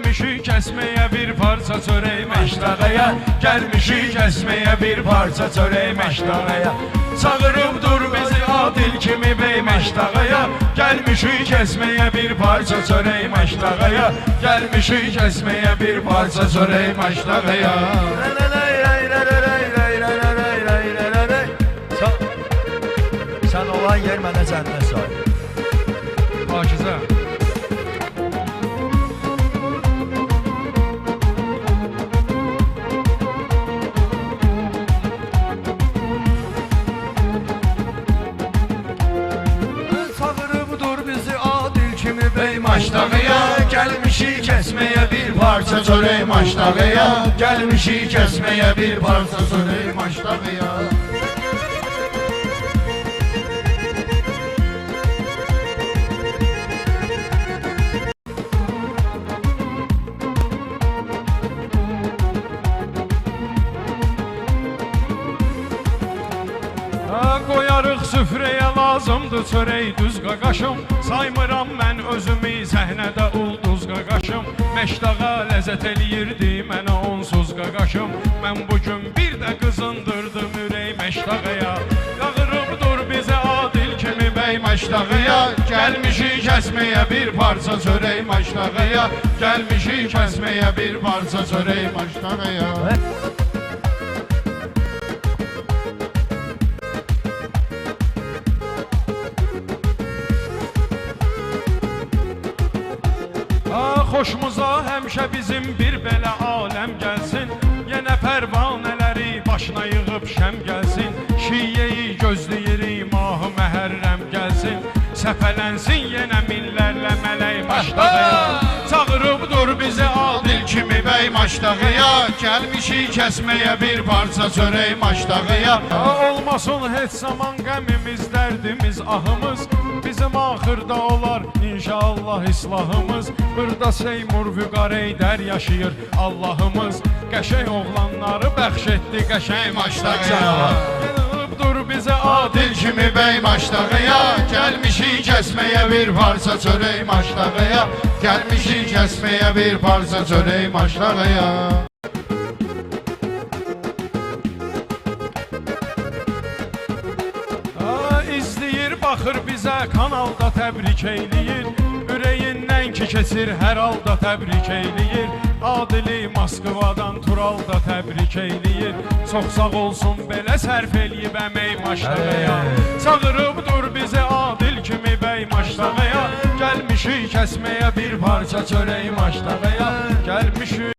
Gelmişik kesmeye bir parça çörək məştağaya. Gelmişik kesmeye bir parça çörək məştağaya. Çağırıb dur bizi adil kimi bey məştağaya. Gelmişik kesmeye bir parça çörək məştağaya. Gelmişik kesmeye bir parça çörək məştağaya. Sen olan yer mənə cənnət say. Pakizə. Çağırıb dur bizi adil kimi bey Maştağaya gelmişik kesmeye bir parça çörək maştağaya. Gelmişik kesmeye bir parça çörək maştağaya. Qoyarıq süfrəyə lazımdır çörək düz qaqaşım. Saymıram mən özümü səhnədə ulduz qaqaşım. Məştağa ləzzət eləyirdi mənə onsuz qaqaşım. Mən bugün bir də qızındırdım ürək məştağaya. Yağırıb dur bizə adil kimi bey məştağaya. Gəlmişik kəsməyə bir parça çörək məştağaya. Gəlmişik kəsməyə bir parça çörək məştağaya. Xoşumuza həmişə bizim bir belə aləm gəlsin. Yenə pərvanələri başına yığıb şəm gəlsin. Şiyeyi gözləyirik mahı məhərrəm gəlsin. Səpələnsin yenə minlərlə mələk maştağaya. Çağırıb dur bizi adil kimi bey maştağaya. Gəlmişik kəsməyə bir parça çörək maştağaya. Olmasın heç zaman qəmimiz, dərdimiz, ahımız. Bizim axırda olar inşallah islahımız. Burada Seymur Vüqareyder yaşayır Allahımız. Qəşəng oğlanları bəxş etdi qəşəng maştağaya. Gəlib dur bizə adil kimi bey maştağaya. Gəlmişik kəsməyə bir parça çörək maştağaya. Gəlmişik kəsməyə bir parça çörək maştağaya. İzləyir, baxır bizə kanalda təbrik eyləyir. Ürəyindən ki keçir hər halda təbrik eyləyir. Adili Moskvadan Turalda təbrik eyləyir. Çox sağ olsun belə sərf eləyib əmək maştağaya. Çağırıb dur bizi adil kimi bey maştağaya. Gəlmişik kəsməyə bir parça çörək maştağaya. Gəlmişik